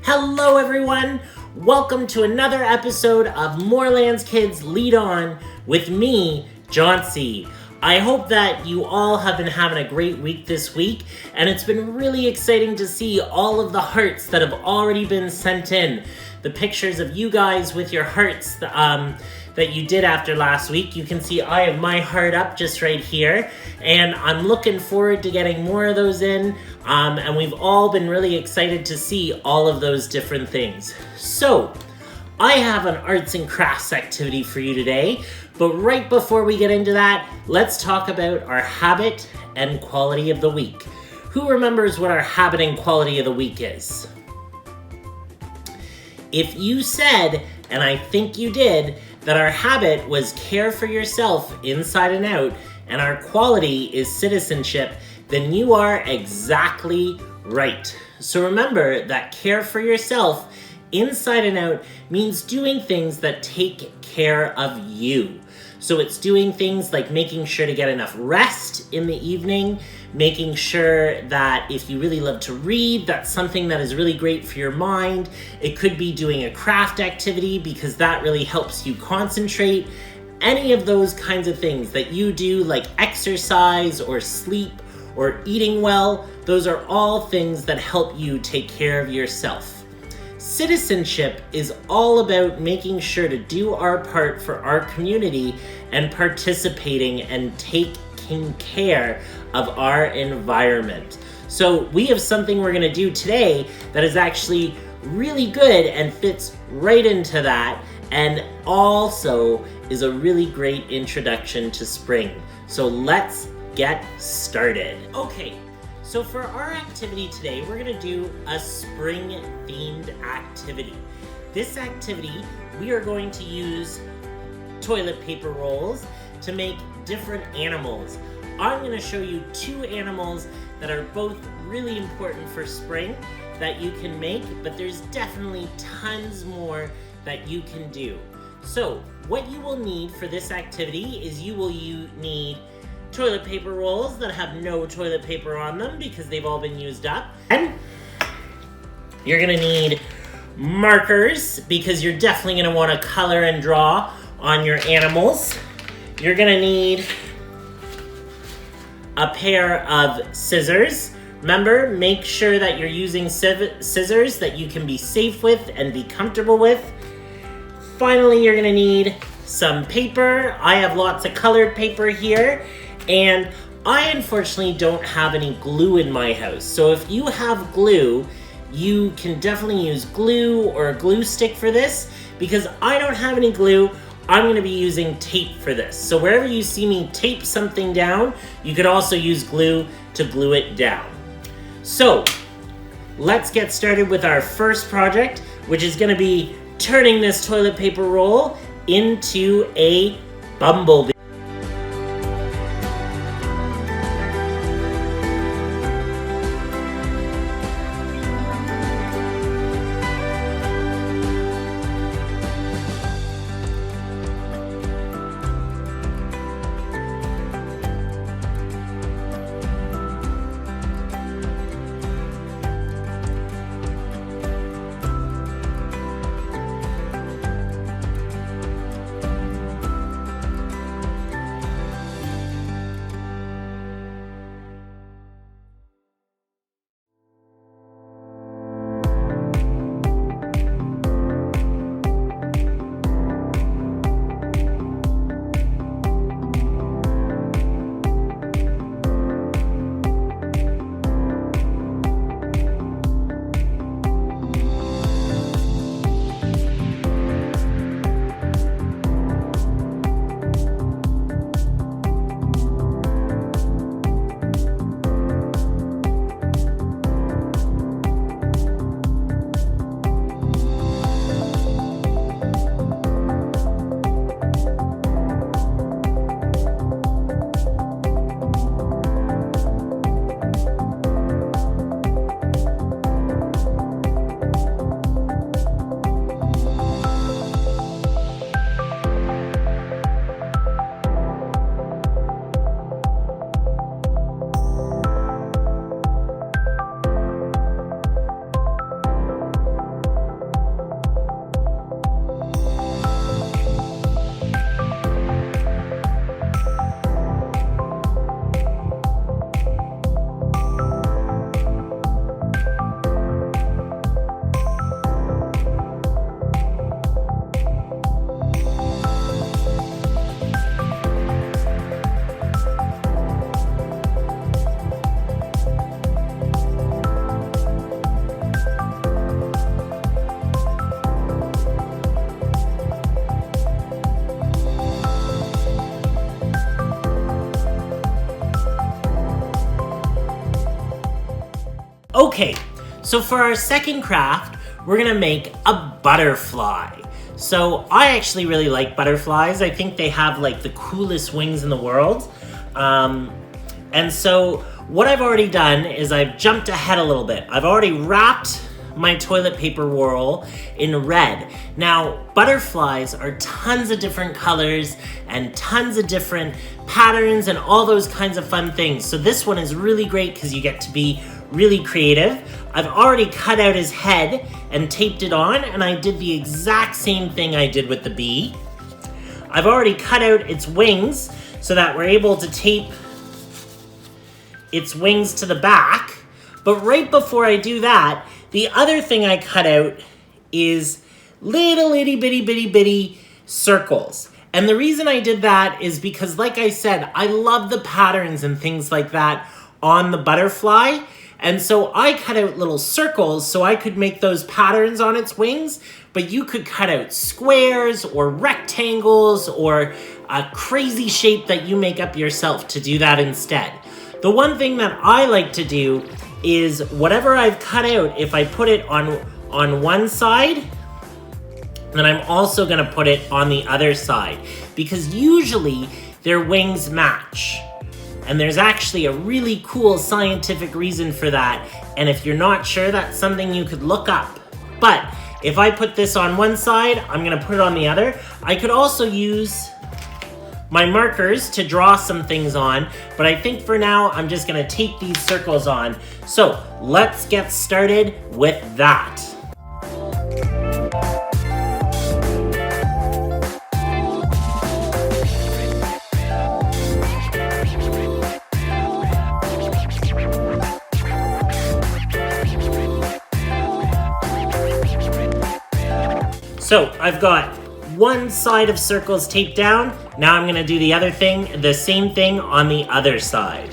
Hello everyone! Welcome to another episode of Moorelands Kids Lead On with me, Jauntzy. I hope that you all have been having a great week this week, and it's been really exciting to see all of the hearts that have already been sent in. The pictures of you guys with your hearts that you did after last week. You can see I have my heart up just right here, and I'm looking forward to getting more of those in, and we've all been really excited to see all of those different things. So, I have an arts and crafts activity for you today, but right before we get into that, let's talk about our habit and quality of the week. Who remembers what our habit and quality of the week is? If you said, and I think you did, that our habit was care for yourself inside and out, and our quality is citizenship, then you are exactly right. So remember that care for yourself inside and out means doing things that take care of you. So it's doing things like making sure to get enough rest in the evening, making sure that if you really love to read, that's something that is really great for your mind. It could be doing a craft activity because that really helps you concentrate. Any of those kinds of things that you do, like exercise or sleep or eating well, those are all things that help you take care of yourself. Citizenship is all about making sure to do our part for our community and participating and taking care of our environment. So we have something we're going to do today that is actually really good and fits right into that, and also is a really great introduction to spring. So let's get started. Okay. So for our activity today, we're going to do a spring-themed activity. This activity, we are going to use toilet paper rolls to make different animals. I'm going to show you two animals that are both really important for spring that you can make, but there's definitely tons more that you can do. So what you will need for this activity is you need toilet paper rolls that have no toilet paper on them because they've all been used up. And you're gonna need markers because you're definitely gonna wanna color and draw on your animals. You're gonna need a pair of scissors. Remember, make sure that you're using scissors that you can be safe with and be comfortable with. Finally, you're gonna need some paper. I have lots of colored paper here. And I unfortunately don't have any glue in my house. So if you have glue, you can definitely use glue or a glue stick for this. Because I don't have any glue, I'm going to be using tape for this. So wherever you see me tape something down, you could also use glue to glue it down. So let's get started with our first project, which is going to be turning this toilet paper roll into a bumblebee. Okay, so for our second craft, we're gonna make a butterfly. So I actually really like butterflies. I think they have like the coolest wings in the world. And so what I've already done is I've jumped ahead a little bit. I've already wrapped my toilet paper roll in red. Now, butterflies are tons of different colors and tons of different patterns and all those kinds of fun things. So this one is really great because you get to be really creative. I've already cut out his head and taped it on, and I did the exact same thing I did with the bee. I've already cut out its wings so that we're able to tape its wings to the back. But right before I do that, the other thing I cut out is little itty bitty circles. And the reason I did that is because, like I said, I love the patterns and things like that on the butterfly. And so I cut out little circles so I could make those patterns on its wings, but you could cut out squares or rectangles or a crazy shape that you make up yourself to do that instead. The one thing that I like to do is whatever I've cut out, if I put it on one side, then I'm also gonna put it on the other side, because usually their wings match. And there's actually a really cool scientific reason for that. And if you're not sure, that's something you could look up. But if I put this on one side, I'm gonna put it on the other. I could also use my markers to draw some things on, but I think for now, I'm just gonna tape these circles on. So let's get started with that. So I've got one side of circles taped down. Now I'm gonna do the same thing on the other side.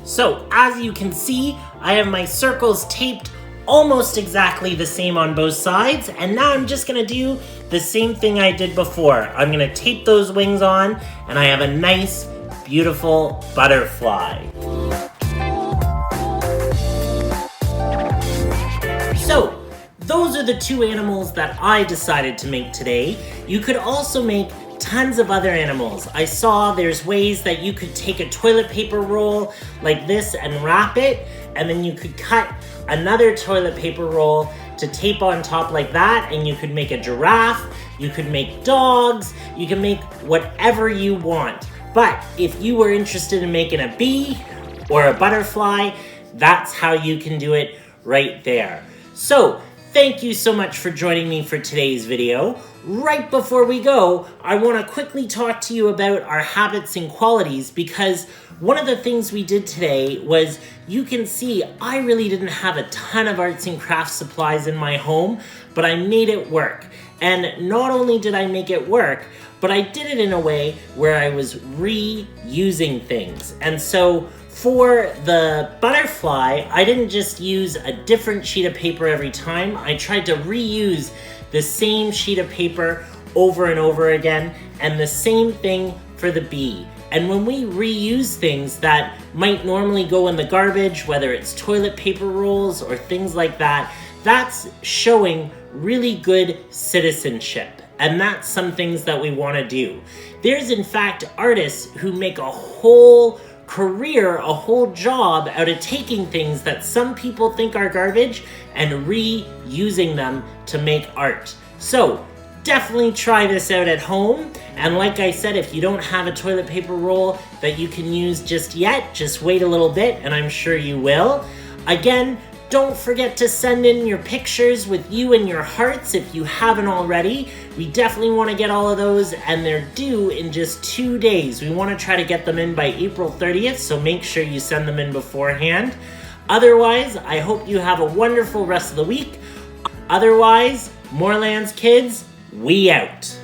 So as you can see, I have my circles taped almost exactly the same on both sides, and now I'm just gonna do the same thing I did before. I'm gonna tape those wings on, and I have a nice, beautiful butterfly. So, those are the two animals that I decided to make today. You could also make tons of other animals. I saw there's ways that you could take a toilet paper roll like this and wrap it, and then you could cut another toilet paper roll to tape on top like that, and you could make a giraffe, you could make dogs, you can make whatever you want. But if you were interested in making a bee or a butterfly, that's how you can do it right there. So, thank you so much for joining me for today's video. Right before we go, I want to quickly talk to you about our habits and qualities, because one of the things we did today was, you can see I really didn't have a ton of arts and crafts supplies in my home, but I made it work. And not only did I make it work, but I did it in a way where I was reusing things. And so for the butterfly, I didn't just use a different sheet of paper every time. I tried to reuse the same sheet of paper over and over again, and the same thing for the bee. And when we reuse things that might normally go in the garbage, whether it's toilet paper rolls or things like that, that's showing really good citizenship. And that's some things that we want to do. There's in fact artists who make a whole career, a whole job out of taking things that some people think are garbage and reusing them to make art. So definitely try this out at home. And like I said, if you don't have a toilet paper roll that you can use just yet, just wait a little bit and I'm sure you will. Again, don't forget to send in your pictures with you and your hearts if you haven't already. We definitely want to get all of those, and they're due in just 2 days. We want to try to get them in by April 30th, so make sure you send them in beforehand. Otherwise, I hope you have a wonderful rest of the week. Otherwise, Moorelands kids, we out.